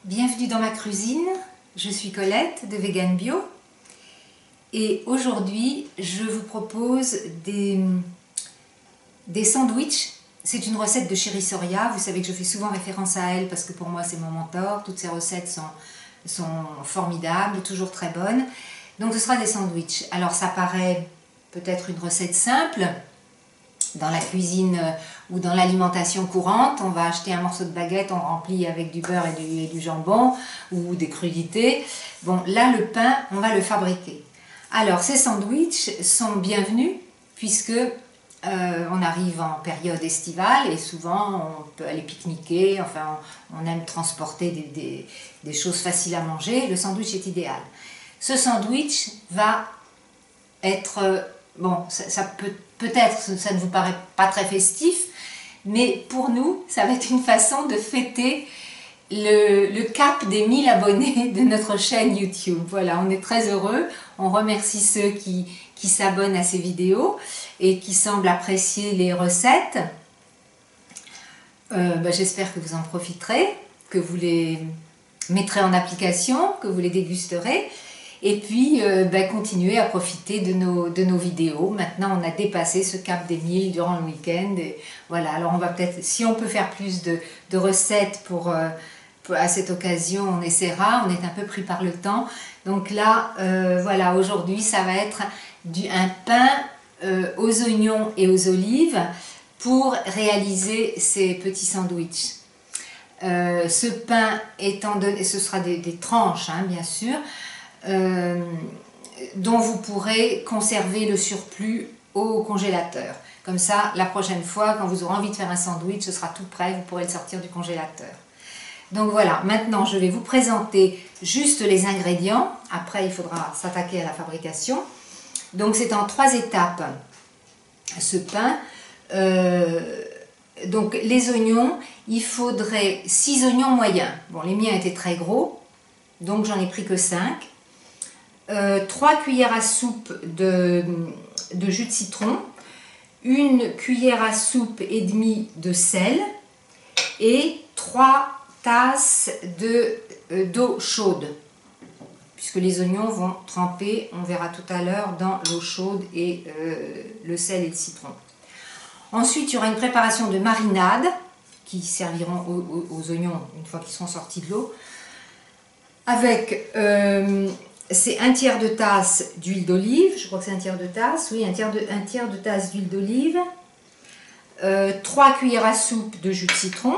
Bienvenue dans ma cuisine, je suis Colette de Vegan Bio et aujourd'hui je vous propose des sandwichs. C'est une recette de Chérie Soria, vous savez que je fais souvent référence à elle parce que pour moi c'est mon mentor, toutes ses recettes sont formidables, toujours très bonnes. Donc ce sera des sandwichs. Alors ça paraît peut-être une recette simple, dans la cuisine ou dans l'alimentation courante, on va acheter un morceau de baguette, on remplit avec du beurre et du jambon ou des crudités. Bon, là le pain, on va le fabriquer. Alors ces sandwichs sont bienvenus puisque on arrive en période estivale et souvent on peut aller pique-niquer, enfin on aime transporter des choses faciles à manger, le sandwich est idéal. Ce sandwich va être, bon, ça peut-être ça ne vous paraît pas très festif, mais pour nous, ça va être une façon de fêter le cap des 1000 abonnés de notre chaîne YouTube. Voilà, on est très heureux, on remercie ceux qui s'abonnent à ces vidéos et qui semblent apprécier les recettes. J'espère que vous en profiterez, que vous les mettrez en application, que vous les dégusterez. Et puis, continuer à profiter de nos vidéos. Maintenant, on a dépassé ce cap des 1000 durant le week-end. Voilà, alors on va peut-être, si on peut faire plus de recettes à cette occasion, on essaiera. On est un peu pris par le temps. Donc là, voilà, aujourd'hui, ça va être un pain aux oignons et aux olives pour réaliser ces petits sandwichs. Ce pain étant donné, ce sera des tranches, hein, bien sûr, dont vous pourrez conserver le surplus au congélateur. Comme ça, la prochaine fois, quand vous aurez envie de faire un sandwich, ce sera tout prêt, vous pourrez le sortir du congélateur. Donc voilà, maintenant je vais vous présenter juste les ingrédients. Après, il faudra s'attaquer à la fabrication. Donc c'est en 3 étapes, ce pain. Donc les oignons, il faudrait 6 oignons moyens. Bon, les miens étaient très gros, donc j'en ai pris que 5. 3 cuillères à soupe de jus de citron, 1 cuillère à soupe et demie de sel et 3 tasses d'eau chaude, puisque les oignons vont tremper, on verra tout à l'heure, dans l'eau chaude et le sel et le citron. Ensuite, il y aura une préparation de marinade qui serviront aux oignons une fois qu'ils seront sortis de l'eau, avec c'est 1/3 de tasse d'huile d'olive, je crois que c'est 1/3 de tasse, oui, un tiers de tasse d'huile d'olive, 3 cuillères à soupe de jus de citron,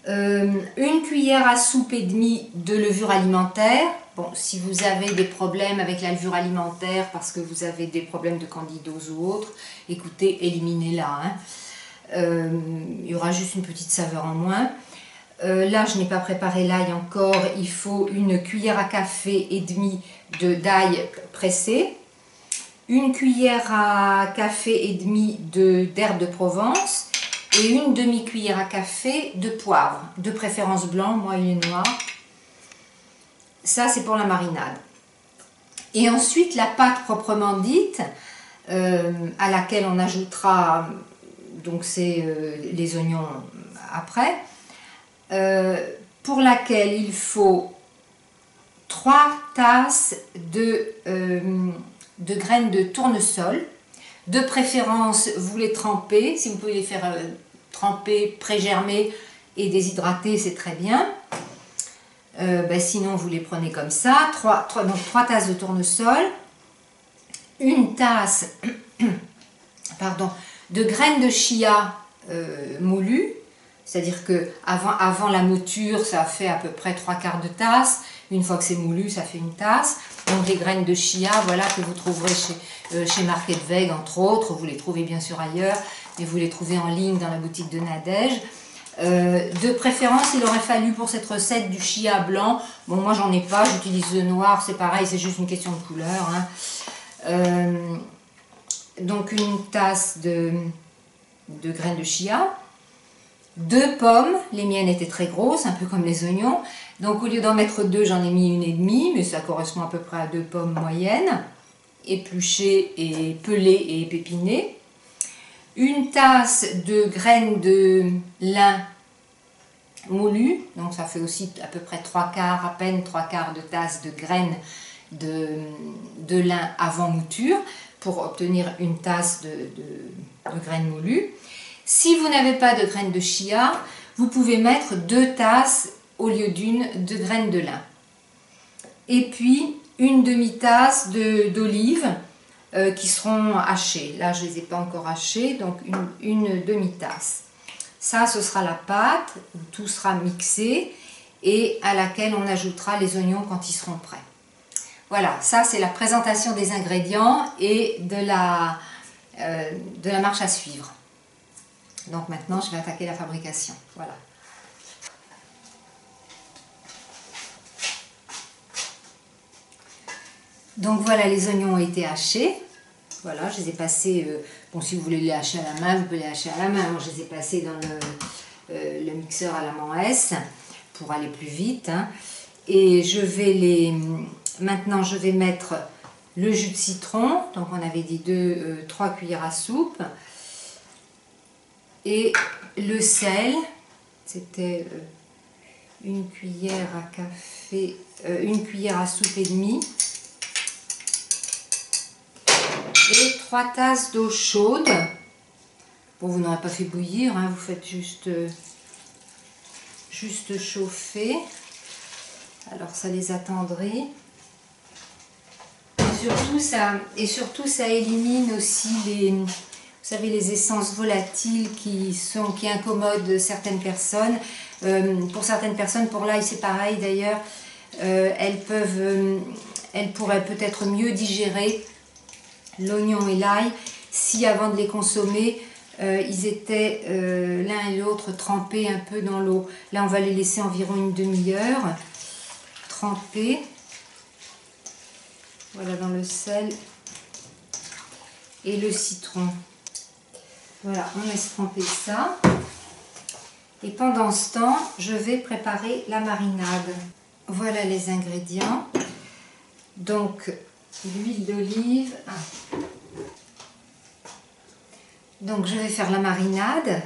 1 cuillère à soupe et demie de levure alimentaire. Bon, si vous avez des problèmes avec la levure alimentaire parce que vous avez des problèmes de candidose ou autre, écoutez, éliminez-la, hein. Il y aura juste une petite saveur en moins. Là, je n'ai pas préparé l'ail encore, il faut 1 cuillère à café et demie d'ail pressé, 1 cuillère à café et demie d'herbes de Provence et 1 demi-cuillère à café de poivre, de préférence blanc, moi il est noir. Ça, c'est pour la marinade. Et ensuite, la pâte proprement dite, à laquelle on ajoutera, donc c'est les oignons après, pour laquelle il faut 3 tasses de graines de tournesol. De préférence, vous les trempez, si vous pouvez les faire tremper, pré-germer et déshydrater, c'est très bien. Sinon, vous les prenez comme ça. 3 tasses de tournesol, 1 tasse pardon, de graines de chia moulues. C'est-à-dire que avant la mouture, ça fait à peu près 3/4 de tasse. Une fois que c'est moulu, ça fait 1 tasse. Donc les graines de chia, voilà, que vous trouverez chez Market Veg, entre autres. Vous les trouvez bien sûr ailleurs, mais vous les trouvez en ligne dans la boutique de Nadège. De préférence, il aurait fallu pour cette recette du chia blanc. Bon, moi j'en ai pas, j'utilise le noir, c'est pareil, c'est juste une question de couleur, hein. Donc 1 tasse de graines de chia. 2 pommes, les miennes étaient très grosses, un peu comme les oignons. Donc au lieu d'en mettre 2, j'en ai mis 1,5, mais ça correspond à peu près à 2 pommes moyennes, épluchées et pelées et épinées. 1 tasse de graines de lin moulu, donc ça fait aussi à peu près 3/4, à peine 3/4 de tasse de graines de lin avant mouture pour obtenir une tasse de graines moulues. Si vous n'avez pas de graines de chia, vous pouvez mettre 2 tasses au lieu d'une de graines de lin. Et puis une demi-tasse d'olives qui seront hachées. Là, je ne les ai pas encore hachées, donc une demi-tasse. Ça, ce sera la pâte où tout sera mixé et à laquelle on ajoutera les oignons quand ils seront prêts. Voilà, ça c'est la présentation des ingrédients et de la marche à suivre. Donc maintenant, je vais attaquer la fabrication. Voilà. Donc voilà, les oignons ont été hachés. Voilà, je les ai passés, bon si vous voulez les hacher à la main, vous pouvez les hacher à la main. Moi, je les ai passés dans le mixeur à la main S pour aller plus vite. Hein. Et je vais maintenant je vais mettre le jus de citron, donc on avait dit 3 cuillères à soupe. Et le sel, c'était une cuillère à café, une cuillère à soupe et demie. Et 3 tasses d'eau chaude. Bon, vous n'aurez pas fait bouillir, hein, vous faites juste chauffer. Alors ça les attendrit. Et surtout ça élimine aussi vous savez, les essences volatiles qui incommodent certaines personnes. Pour certaines personnes, pour l'ail c'est pareil d'ailleurs, elles pourraient peut-être mieux digérer l'oignon et l'ail si avant de les consommer ils étaient l'un et l'autre trempés un peu dans l'eau. Là on va les laisser environ une demi-heure trempés, voilà, dans le sel et le citron. Voilà, on laisse tremper ça et pendant ce temps je vais préparer la marinade. Voilà les ingrédients. Donc l'huile d'olive. Donc je vais faire la marinade.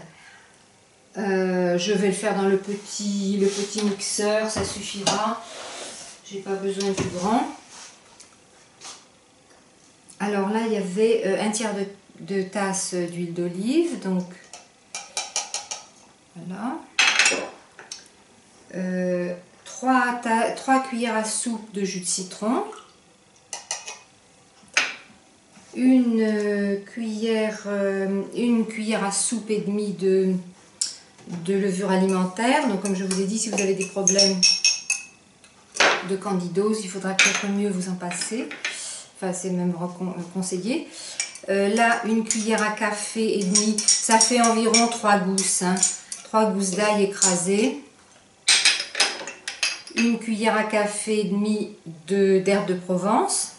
Je vais le faire dans le petit mixeur, ça suffira. J'ai pas besoin du grand. Alors là il y avait un tiers de tasse d'huile d'olive, donc voilà. 3 cuillères à soupe de jus de citron. Une cuillère à soupe et demie de levure alimentaire. Donc comme je vous ai dit, si vous avez des problèmes de candidose, il faudra peut-être mieux vous en passer. Enfin, c'est même conseillé. Là, une cuillère à café et demie, ça fait environ 3 gousses. Hein. 3 gousses d'ail écrasées. Une cuillère à café et demie d'herbes de Provence.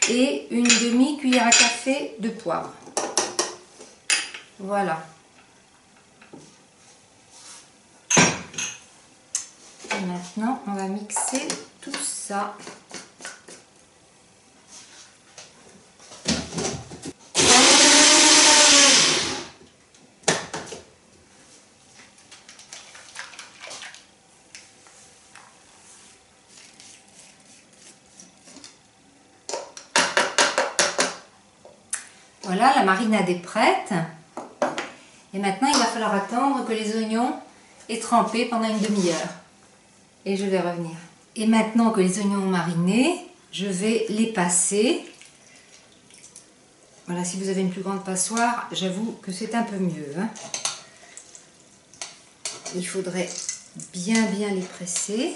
Et une demi-cuillère à café de poivre. Voilà. Et maintenant, on va mixer tout ça. Voilà, la marinade est prête. Et maintenant, il va falloir attendre que les oignons aient trempé pendant une demi-heure. Et je vais revenir. Et maintenant que les oignons ont mariné, je vais les passer. Voilà, si vous avez une plus grande passoire, j'avoue que c'est un peu mieux. Hein. Il faudrait bien les presser.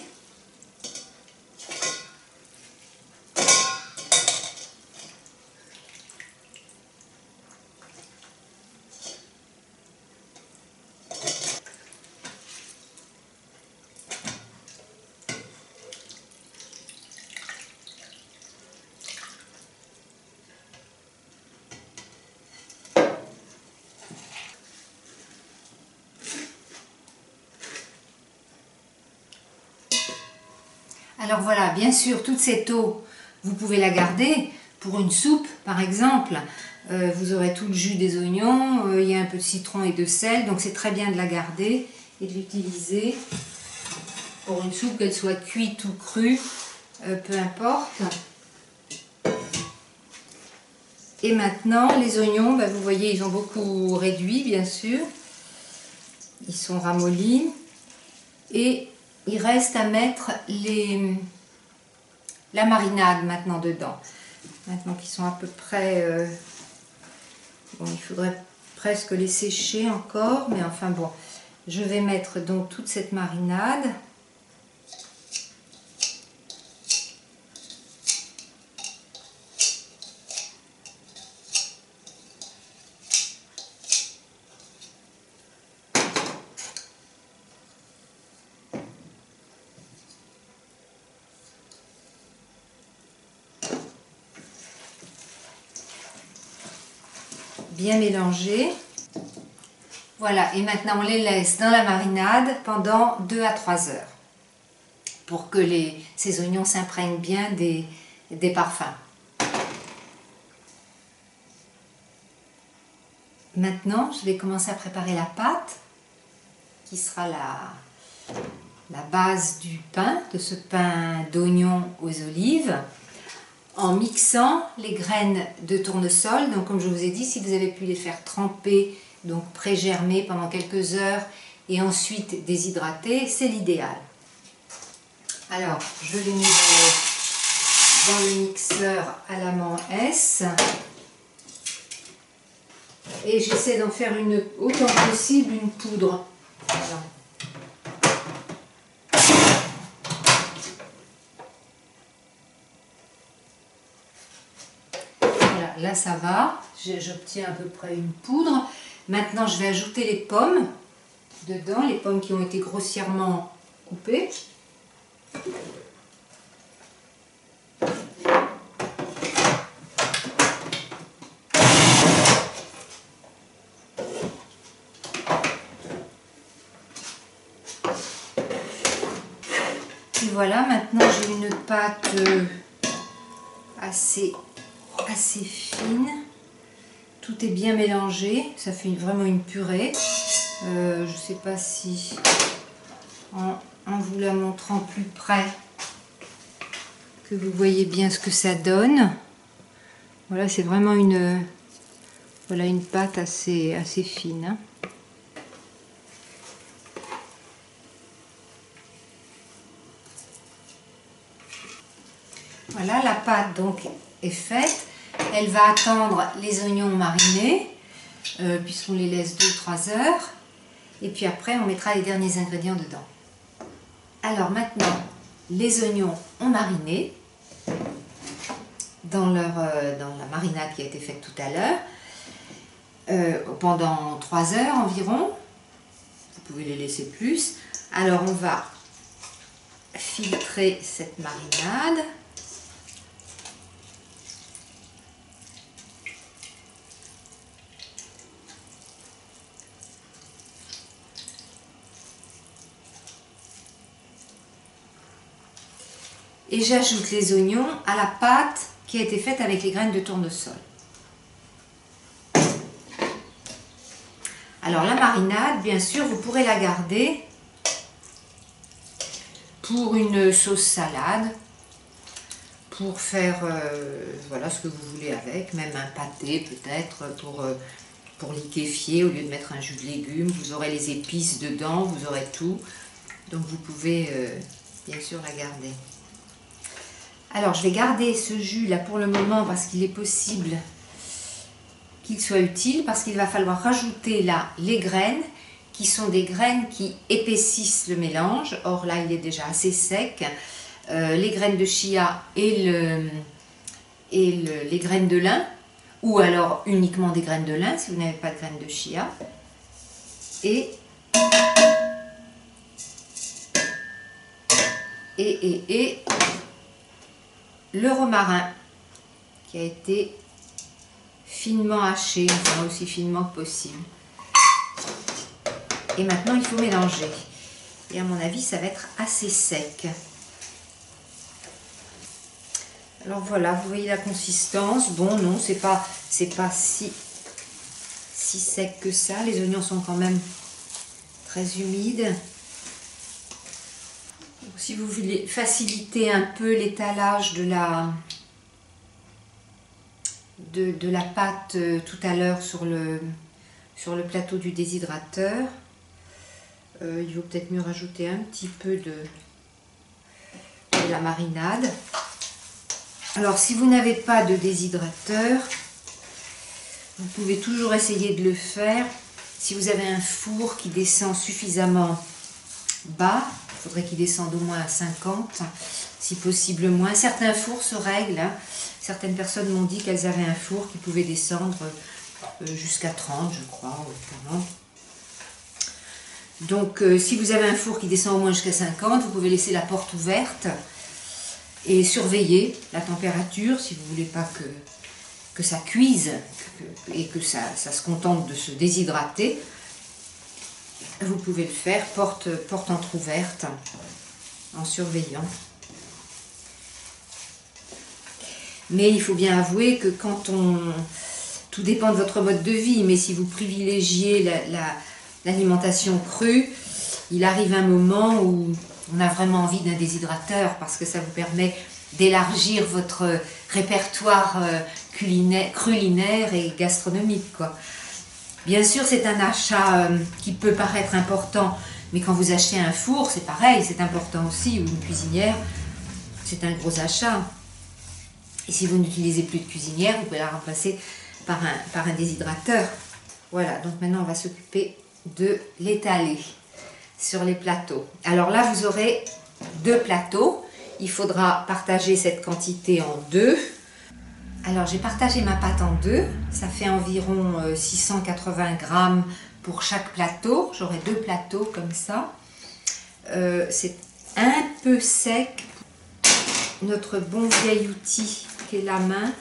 Alors voilà, bien sûr, toute cette eau, vous pouvez la garder pour une soupe, par exemple. Vous aurez tout le jus des oignons, il y a un peu de citron et de sel, donc c'est très bien de la garder et de l'utiliser pour une soupe, qu'elle soit cuite ou crue, peu importe. Et maintenant, les oignons, vous voyez, ils ont beaucoup réduit, bien sûr. Ils sont ramollis. Et il reste à mettre la marinade maintenant dedans. Maintenant qu'ils sont à peu près... bon, il faudrait presque les sécher encore, mais enfin bon. Je vais mettre donc toute cette marinade. Bien mélanger. Voilà, et maintenant on les laisse dans la marinade pendant 2 à 3 heures pour que ces oignons s'imprègnent bien des parfums. Maintenant, je vais commencer à préparer la pâte qui sera la base du pain, de ce pain d'oignon aux olives, en mixant les graines de tournesol. Donc comme je vous ai dit, si vous avez pu les faire tremper, donc pré-germer pendant quelques heures et ensuite déshydrater, c'est l'idéal. Alors je les mets dans le mixeur à la main S et j'essaie d'en faire autant possible une poudre. Voilà. Là ça va, j'obtiens à peu près une poudre. Maintenant je vais ajouter les pommes dedans, les pommes qui ont été grossièrement coupées. Et voilà, maintenant j'ai une pâte assez fine. Tout est bien mélangé, ça fait vraiment une purée. Je ne sais pas si en vous la montrant plus près que vous voyez bien ce que ça donne. Voilà, c'est vraiment une pâte assez fine. Hein. Voilà, la pâte donc est faite. Elle va attendre les oignons marinés, puisqu'on les laisse 2 ou 3 heures. Et puis après, on mettra les derniers ingrédients dedans. Alors maintenant, les oignons ont mariné dans la marinade qui a été faite tout à l'heure, pendant 3 heures environ. Vous pouvez les laisser plus. Alors on va filtrer cette marinade. Et j'ajoute les oignons à la pâte qui a été faite avec les graines de tournesol. Alors la marinade, bien sûr, vous pourrez la garder pour une sauce salade, pour faire voilà ce que vous voulez avec, même un pâté peut-être pour liquéfier au lieu de mettre un jus de légumes. Vous aurez les épices dedans, vous aurez tout, donc vous pouvez bien sûr la garder. Alors je vais garder ce jus là pour le moment parce qu'il est possible qu'il soit utile, parce qu'il va falloir rajouter là les graines qui sont des graines qui épaississent le mélange. Or là il est déjà assez sec. Les graines de chia et les graines de lin, ou alors uniquement des graines de lin si vous n'avez pas de graines de chia. Et le romarin qui a été finement haché, enfin aussi finement que possible. Et maintenant il faut mélanger. Et à mon avis ça va être assez sec. Alors voilà, vous voyez la consistance. Bon non, c'est pas si sec que ça. Les oignons sont quand même très humide. Si vous voulez faciliter un peu l'étalage de la pâte tout à l'heure sur le plateau du déshydrateur, il vaut peut-être mieux rajouter un petit peu de la marinade. Alors si vous n'avez pas de déshydrateur, vous pouvez toujours essayer de le faire. Si vous avez un four qui descend suffisamment bas, il faudrait qu'il descende au moins à 50, si possible moins. Certains fours se règlent, hein. Certaines personnes m'ont dit qu'elles avaient un four qui pouvait descendre jusqu'à 30, je crois, ou 40. Donc si vous avez un four qui descend au moins jusqu'à 50, vous pouvez laisser la porte ouverte et surveiller la température si vous ne voulez pas que ça cuise et que ça se contente de se déshydrater. Vous pouvez le faire porte entrouverte en surveillant. Mais il faut bien avouer que tout dépend de votre mode de vie, mais si vous privilégiez l'alimentation crue, il arrive un moment où on a vraiment envie d'un déshydrateur parce que ça vous permet d'élargir votre répertoire culinaire et gastronomique, quoi. Bien sûr, c'est un achat qui peut paraître important, mais quand vous achetez un four, c'est pareil, c'est important aussi, ou une cuisinière, c'est un gros achat. Et si vous n'utilisez plus de cuisinière, vous pouvez la remplacer par un déshydrateur. Voilà, donc maintenant on va s'occuper de l'étaler sur les plateaux. Alors là, vous aurez 2 plateaux. Il faudra partager cette quantité en 2. Alors j'ai partagé ma pâte en 2. Ça fait environ 680 grammes pour chaque plateau. J'aurai 2 plateaux comme ça. C'est un peu sec. Notre bon vieil outil qui est la main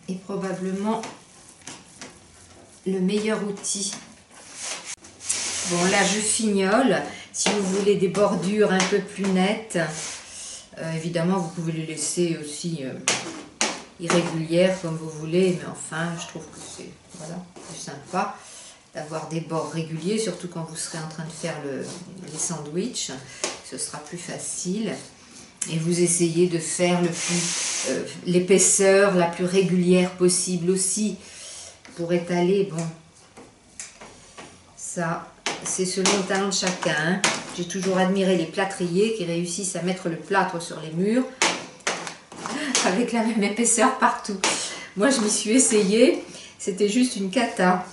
est probablement le meilleur outil. Bon, là je fignole. Si vous voulez des bordures un peu plus nettes, évidemment vous pouvez les laisser aussi irrégulières comme vous voulez, mais enfin je trouve que c'est plus sympa d'avoir des bords réguliers, surtout quand vous serez en train de faire les sandwichs. Ce sera plus facile. Et vous essayez de faire l'épaisseur la plus régulière possible aussi pour étaler. Bon, ça c'est selon le talent de chacun, hein. J'ai toujours admiré les plâtriers qui réussissent à mettre le plâtre sur les murs avec la même épaisseur partout. Moi je m'y suis essayée, c'était juste une cata.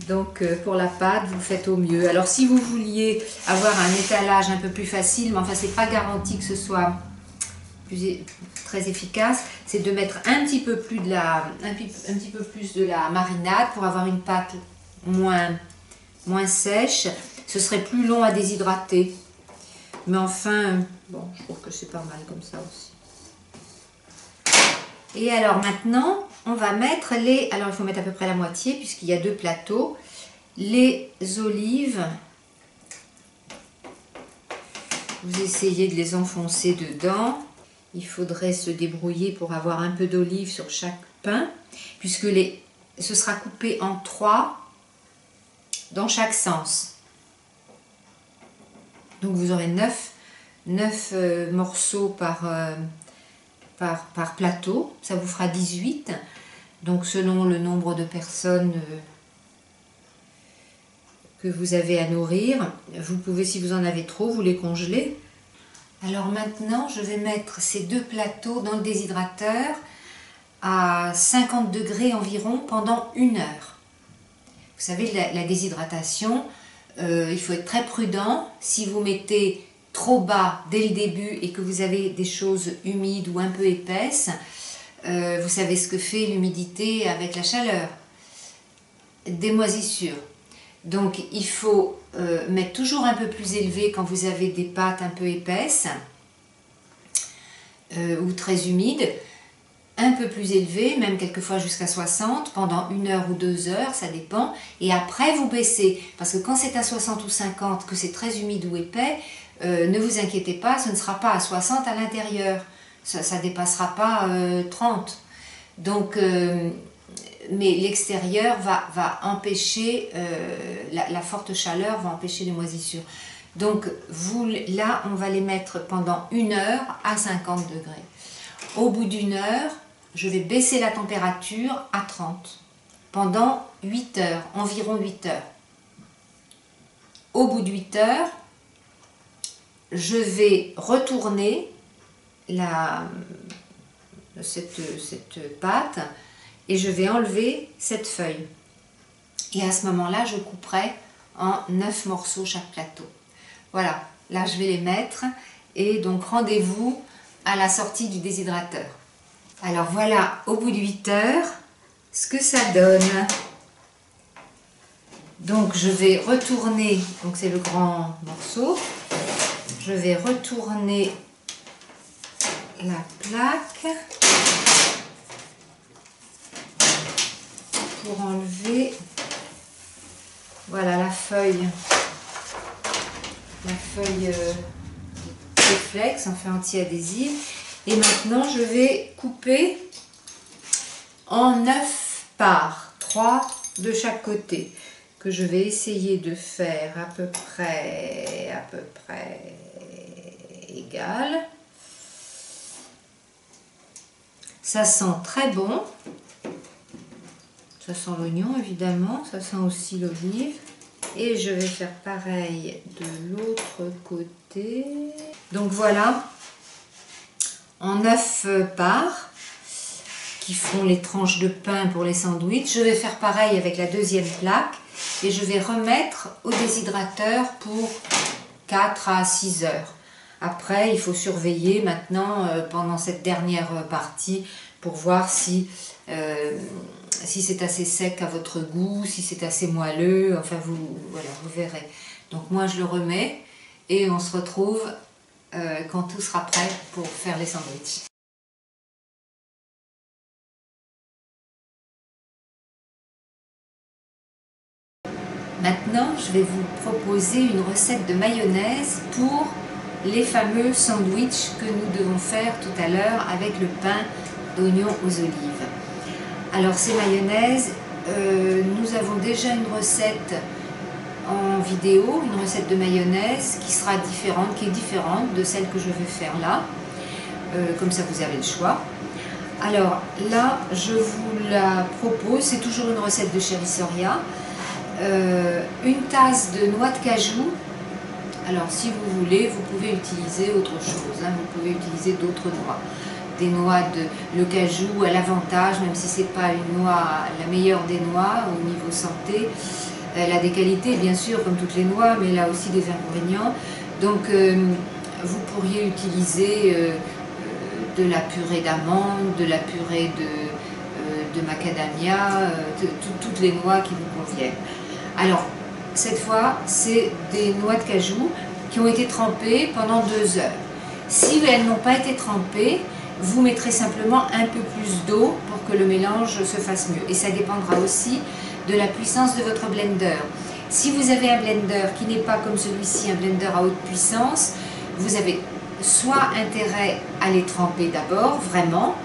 Donc pour la pâte, vous faites au mieux. Alors si vous vouliez avoir un étalage un peu plus facile, mais enfin c'est pas garanti que ce soit très efficace, c'est de mettre un petit peu plus de la marinade pour avoir une pâte moins sèche. Ce serait plus long à déshydrater. Mais enfin, bon, je trouve que c'est pas mal comme ça aussi. Et alors maintenant, on va mettre alors il faut mettre à peu près la moitié puisqu'il y a 2 plateaux. Les olives, vous essayez de les enfoncer dedans. Il faudrait se débrouiller pour avoir un peu d'olive sur chaque pain, puisque ce sera coupé en 3 dans chaque sens. Donc vous aurez 9 morceaux par plateau, ça vous fera 18. Donc selon le nombre de personnes que vous avez à nourrir, vous pouvez, si vous en avez trop, vous les congeler. Alors maintenant, je vais mettre ces 2 plateaux dans le déshydrateur à 50 degrés environ pendant 1 heure. Vous savez, la déshydratation, il faut être très prudent. Si vous mettez trop bas dès le début et que vous avez des choses humides ou un peu épaisses, vous savez ce que fait l'humidité avec la chaleur. Des moisissures. Donc il faut mettre toujours un peu plus élevé quand vous avez des pâtes un peu épaisses ou très humides, un peu plus élevé, même quelquefois jusqu'à 60, pendant 1 heure ou 2 heures, ça dépend, et après vous baissez, parce que quand c'est à 60 ou 50, que c'est très humide ou épais, ne vous inquiétez pas, ce ne sera pas à 60 à l'intérieur, ça dépassera pas 30. Donc, mais l'extérieur va empêcher, la forte chaleur va empêcher les moisissures. Donc là, on va les mettre pendant 1 heure à 50 degrés. Au bout d'1 heure, je vais baisser la température à 30 pendant 8 heures, environ 8 heures. Au bout de 8 heures, je vais retourner cette pâte et je vais enlever cette feuille. Et à ce moment-là, je couperai en 9 morceaux chaque plateau. Voilà, là je vais les mettre et donc rendez-vous à la sortie du déshydrateur. Alors voilà, au bout de 8 heures, ce que ça donne. Donc je vais retourner, donc c'est le grand morceau, je vais retourner la plaque pour enlever, voilà la feuille réflexe, enfin anti-adhésive. Et maintenant je vais couper en 9 parts, 3 de chaque côté, que je vais essayer de faire à peu près égal. Ça sent très bon, ça sent l'oignon évidemment, ça sent aussi l'olive. Et je vais faire pareil de l'autre côté. Donc voilà, en 9 parts qui font les tranches de pain pour les sandwichs. Je vais faire pareil avec la deuxième plaque et je vais remettre au déshydrateur pour 4 à 6 heures. Après, il faut surveiller maintenant pendant cette dernière partie pour voir si c'est assez sec à votre goût, si c'est assez moelleux, enfin voilà, vous verrez. Donc moi je le remets et on se retrouve quand tout sera prêt pour faire les sandwichs. Maintenant, je vais vous proposer une recette de mayonnaise pour les fameux sandwichs que nous devons faire tout à l'heure avec le pain d'oignon aux olives. Alors ces mayonnaises, nous avons déjà une recette en vidéo, une recette de mayonnaise qui sera différente, qui est différente de celle que je vais faire là. Comme ça vous avez le choix. Alors là, je vous la propose, c'est toujours une recette de Chérie Soria. Une tasse de noix de cajou. Alors si vous voulez, vous pouvez utiliser autre chose, hein, vous pouvez utiliser d'autres noix. Des noix le cajou a l'avantage, même si c'est pas une noix, la meilleure des noix au niveau santé, elle a des qualités bien sûr comme toutes les noix, mais elle a aussi des inconvénients. Donc vous pourriez utiliser de la purée d'amande, de la purée de macadamia, toutes les noix qui vous conviennent. Alors cette fois c'est des noix de cajou qui ont été trempées pendant 2 heures. Si elles n'ont pas été trempées, vous mettrez simplement un peu plus d'eau pour que le mélange se fasse mieux. Et ça dépendra aussi de la puissance de votre blender. Si vous avez un blender qui n'est pas comme celui-ci, un blender à haute puissance, vous avez soit intérêt à les tremper d'abord, vraiment,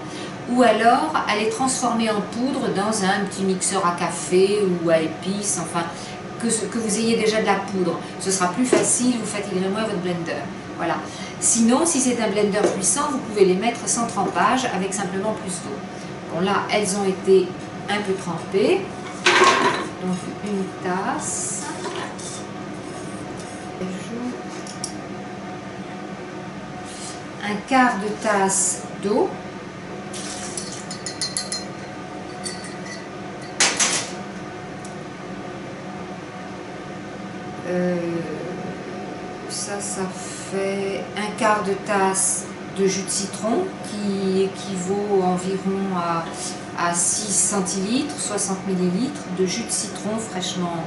ou alors à les transformer en poudre dans un petit mixeur à café ou à épices, enfin, que vous ayez déjà de la poudre. Ce sera plus facile, vous fatiguerez moins votre blender. Voilà. Sinon, si c'est un blender puissant, vous pouvez les mettre sans trempage avec simplement plus d'eau. Bon là, elles ont été un peu trempées. Donc une tasse. Un quart de tasse d'eau. Ça fait un quart de tasse de jus de citron qui équivaut environ à 6 centilitres, 60 millilitres de jus de citron fraîchement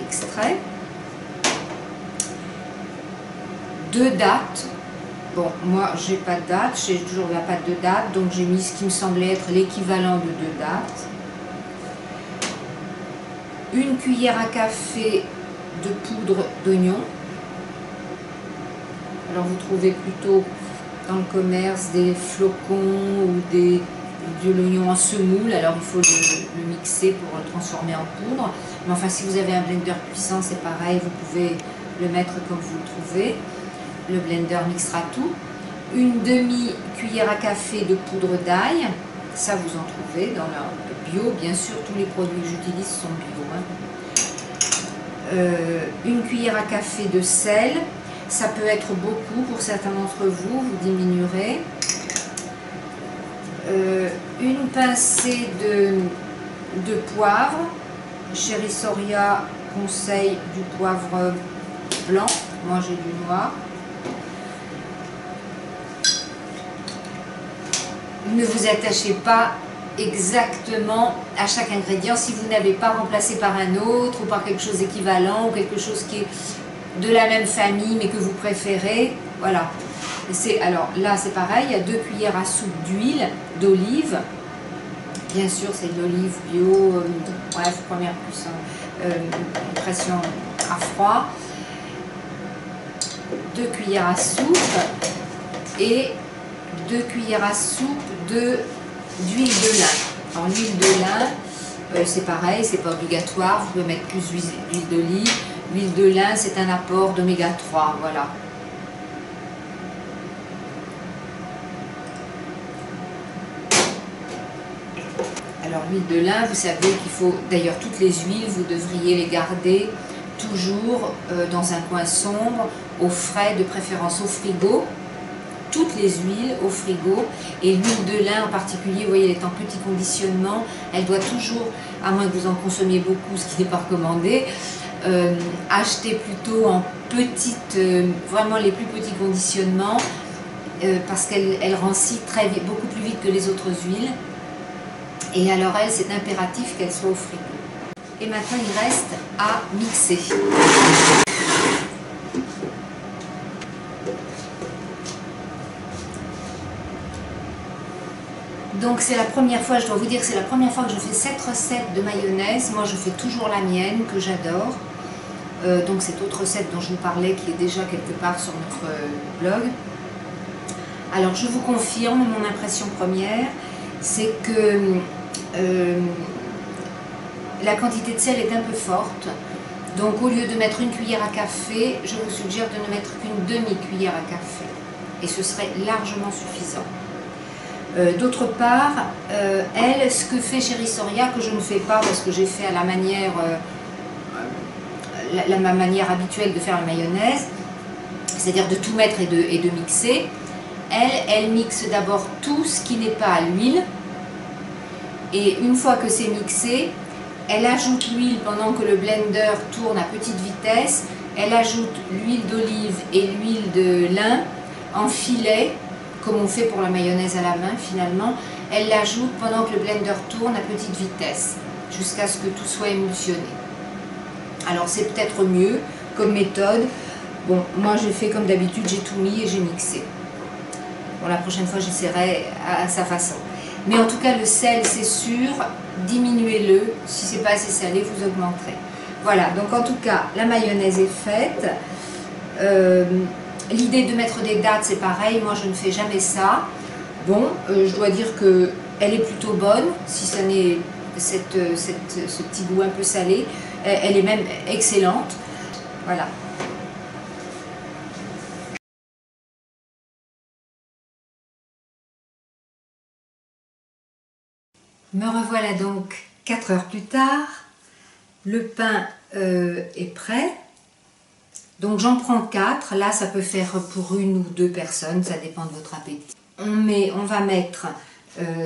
extrait. 2 dattes. Bon, moi j'ai pas de date, j'ai toujours la pâte de date, donc j'ai mis ce qui me semblait être l'équivalent de 2 dattes. 1 cuillère à café de poudre d'oignon. Alors vous trouvez plutôt dans le commerce des flocons ou de l'oignon en semoule, alors il faut le mixer pour le transformer en poudre. Mais enfin, si vous avez un blender puissant, c'est pareil, vous pouvez le mettre comme vous le trouvez. Le blender mixera tout. Une demi-cuillère à café de poudre d'ail, ça vous en trouvez dans le bio, bien sûr, tous les produits que j'utilise sont bio. Une cuillère à café de sel, ça peut être beaucoup pour certains d'entre vous, vous diminuerez. Une pincée de poivre, Chéri Soria conseille du poivre blanc, moi j'ai du noir. Ne vous attachez pas exactement à chaque ingrédient si vous n'avez pas remplacé par un autre ou par quelque chose d'équivalent ou quelque chose qui est de la même famille mais que vous préférez. Voilà. Alors là c'est pareil, il y a 2 cuillères à soupe d'huile d'olive. Bien sûr c'est de l'olive bio, bref, première pression à froid. 2 cuillères à soupe et 2 cuillères à soupe d'huile de lin. Alors l'huile de lin, c'est pareil, c'est pas obligatoire, vous pouvez mettre plus d'huile d'olive. L'huile de lin, c'est un apport d'oméga 3, voilà. Alors l'huile de lin, vous savez qu'il faut, d'ailleurs toutes les huiles, vous devriez les garder toujours dans un coin sombre, au frais, de préférence au frigo. Toutes les huiles au frigo, et l'huile de lin en particulier, vous voyez, elle est en petit conditionnement, elle doit toujours, à moins que vous en consommiez beaucoup, ce qui n'est pas recommandé, acheter plutôt en petites, vraiment les plus petits conditionnements, parce qu'elle rancit très vite, beaucoup plus vite que les autres huiles, et alors elle, c'est impératif qu'elle soit au frigo. Et maintenant il reste à mixer. Donc c'est la première fois, je dois vous dire que c'est la première fois que je fais cette recette de mayonnaise. Moi je fais toujours la mienne, que j'adore. Donc cette autre recette dont je vous parlais, qui est déjà quelque part sur notre blog. Alors je vous confirme, mon impression première, c'est que la quantité de sel est un peu forte. Donc au lieu de mettre une cuillère à café, je vous suggère de ne mettre qu'une demi-cuillère à café. Et ce serait largement suffisant. D'autre part, elle, ce que fait Chéri Soria, que je ne fais pas parce que j'ai fait à la manière, ma manière habituelle de faire la mayonnaise, c'est-à-dire de tout mettre et de mixer, elle mixe d'abord tout ce qui n'est pas à l'huile, et une fois que c'est mixé, elle ajoute l'huile pendant que le blender tourne à petite vitesse, elle ajoute l'huile d'olive et l'huile de lin en filet, comme on fait pour la mayonnaise à la main finalement, elle l'ajoute pendant que le blender tourne à petite vitesse, jusqu'à ce que tout soit émulsionné. Alors c'est peut-être mieux comme méthode. Bon, moi j'ai fait comme d'habitude, j'ai tout mis et j'ai mixé. Bon, la prochaine fois j'essaierai à sa façon. Mais en tout cas le sel c'est sûr, diminuez-le, si c'est pas assez salé vous augmenterez. Voilà, donc en tout cas la mayonnaise est faite. L'idée de mettre des dattes, c'est pareil, moi je ne fais jamais ça. Bon, je dois dire qu'elle est plutôt bonne, si ça n'est ce petit goût un peu salé. Elle est même excellente. Voilà. Me revoilà donc 4 heures plus tard. Le pain est prêt. Donc j'en prends 4, là ça peut faire pour 1 ou 2 personnes, ça dépend de votre appétit. On va mettre,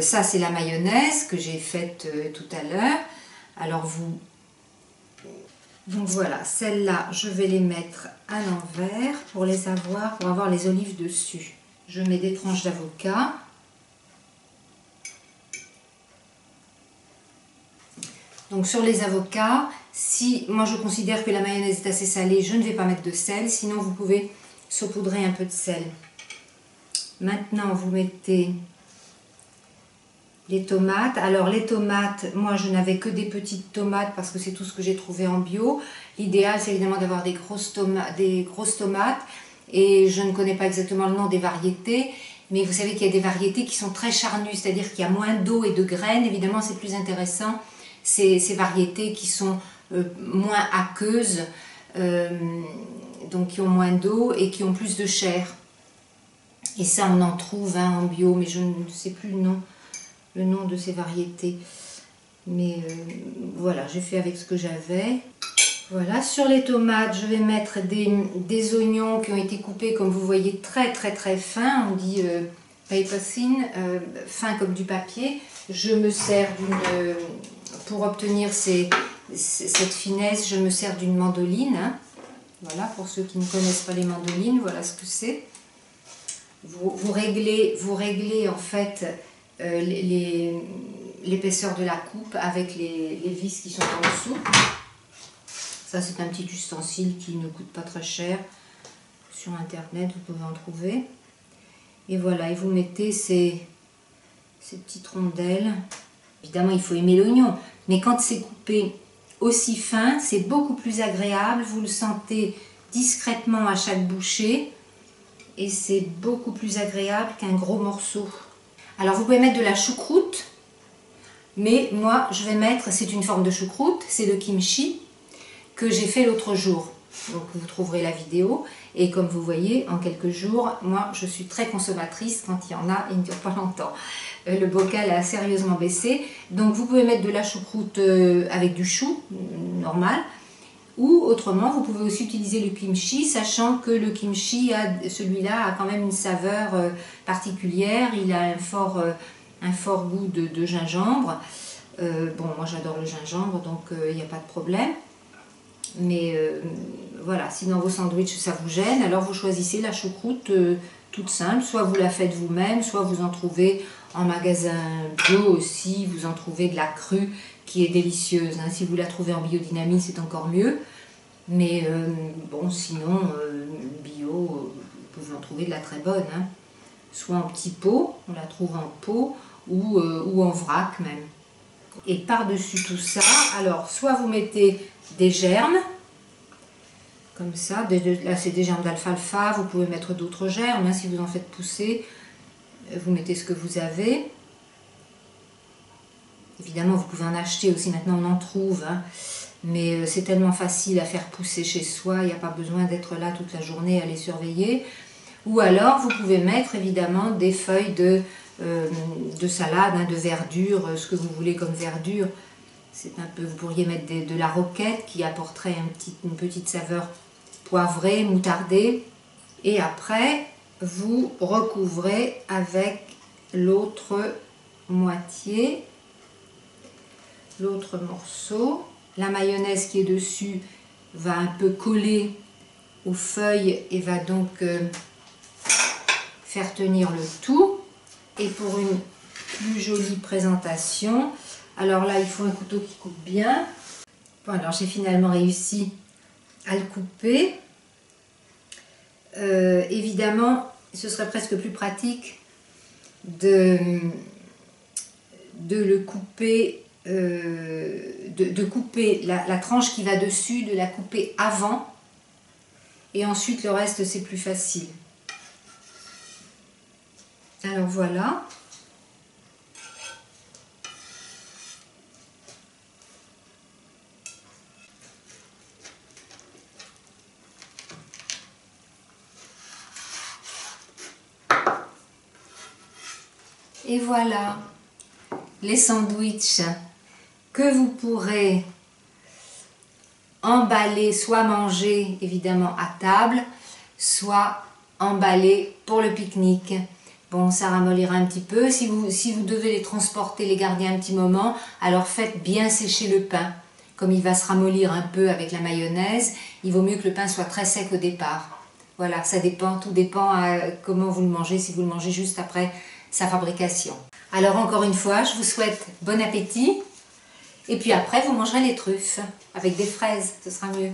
ça c'est la mayonnaise que j'ai faite tout à l'heure. Alors donc voilà, celle-là je vais les mettre à l'envers pour avoir les olives dessus. Je mets des tranches d'avocat. Donc sur les avocats, si moi je considère que la mayonnaise est assez salée, je ne vais pas mettre de sel, sinon vous pouvez saupoudrer un peu de sel. Maintenant vous mettez les tomates. Alors les tomates, moi je n'avais que des petites tomates parce que c'est tout ce que j'ai trouvé en bio. L'idéal c'est évidemment d'avoir des grosses tomates et je ne connais pas exactement le nom des variétés. Mais vous savez qu'il y a des variétés qui sont très charnues, c'est-à-dire qu'il y a moins d'eau et de graines. Évidemment, c'est plus intéressant ces variétés qui sont moins aqueuses, donc qui ont moins d'eau et qui ont plus de chair. Et ça, on en trouve en bio, mais je ne sais plus le nom de ces variétés. Mais voilà, j'ai fait avec ce que j'avais. Voilà, sur les tomates, je vais mettre des oignons qui ont été coupés, comme vous voyez, très fins. On dit paper thin, fin comme du papier. Je me sers pour obtenir cette finesse, je me sers d'une mandoline. Voilà, pour ceux qui ne connaissent pas les mandolines, voilà ce que c'est. Vous réglez en fait l'épaisseur de la coupe avec les vis qui sont en dessous. Ça, c'est un petit ustensile qui ne coûte pas très cher. Sur internet, vous pouvez en trouver. Et voilà, et vous mettez ces petites rondelles. Évidemment, il faut aimer l'oignon, mais quand c'est coupé aussi fin, c'est beaucoup plus agréable. Vous le sentez discrètement à chaque bouchée et c'est beaucoup plus agréable qu'un gros morceau. Alors, vous pouvez mettre de la choucroute, mais moi, je vais mettre, c'est une forme de choucroute, c'est le kimchi que j'ai fait l'autre jour. Donc vous trouverez la vidéo et comme vous voyez en quelques jours, moi je suis très consommatrice, quand il y en a, il ne dure pas longtemps. Le bocal a sérieusement baissé, donc vous pouvez mettre de la choucroute avec du chou normal, ou autrement vous pouvez aussi utiliser le kimchi, sachant que le kimchi, celui-là a quand même une saveur particulière, il a un fort goût de gingembre. Bon, moi j'adore le gingembre, donc il n'y a pas de problème. Mais voilà, si dans vos sandwichs ça vous gêne, alors vous choisissez la choucroute toute simple, soit vous la faites vous-même, soit vous en trouvez en magasin bio aussi, vous en trouvez de la crue qui est délicieuse. Si vous la trouvez en biodynamie, c'est encore mieux. Mais bon, sinon, bio, vous pouvez en trouver de la très bonne. Soit en petits pots, on la trouve en pot, ou en vrac même. Et par-dessus tout ça, alors soit vous mettez des germes, comme ça, là c'est des germes d'alfalfa, vous pouvez mettre d'autres germes, si vous en faites pousser, vous mettez ce que vous avez. Évidemment vous pouvez en acheter aussi, maintenant on en trouve, mais c'est tellement facile à faire pousser chez soi, il n'y a pas besoin d'être là toute la journée à les surveiller. Ou alors vous pouvez mettre évidemment des feuilles de salade, de verdure, ce que vous voulez comme verdure. C'est un peu, vous pourriez mettre de la roquette qui apporterait une petite saveur poivrée, moutardée. Et après, vous recouvrez avec l'autre moitié, l'autre morceau. La mayonnaise qui est dessus va un peu coller aux feuilles et va donc faire tenir le tout. Et pour une plus jolie présentation, alors là il faut un couteau qui coupe bien. Bon, alors j'ai finalement réussi à le couper. Évidemment, ce serait presque plus pratique de le couper, de couper la tranche qui va dessus, de la couper avant, et ensuite le reste c'est plus facile. Alors voilà. Et voilà les sandwichs que vous pourrez emballer, soit manger évidemment à table, soit emballer pour le pique-nique. Bon, ça ramollira un petit peu. Si vous devez les transporter, les garder un petit moment, alors faites bien sécher le pain. Comme il va se ramollir un peu avec la mayonnaise, il vaut mieux que le pain soit très sec au départ. Voilà, ça dépend, tout dépend à comment vous le mangez, si vous le mangez juste après sa fabrication. Alors encore une fois, je vous souhaite bon appétit. Et puis après, vous mangerez les truffes avec des fraises, ce sera mieux.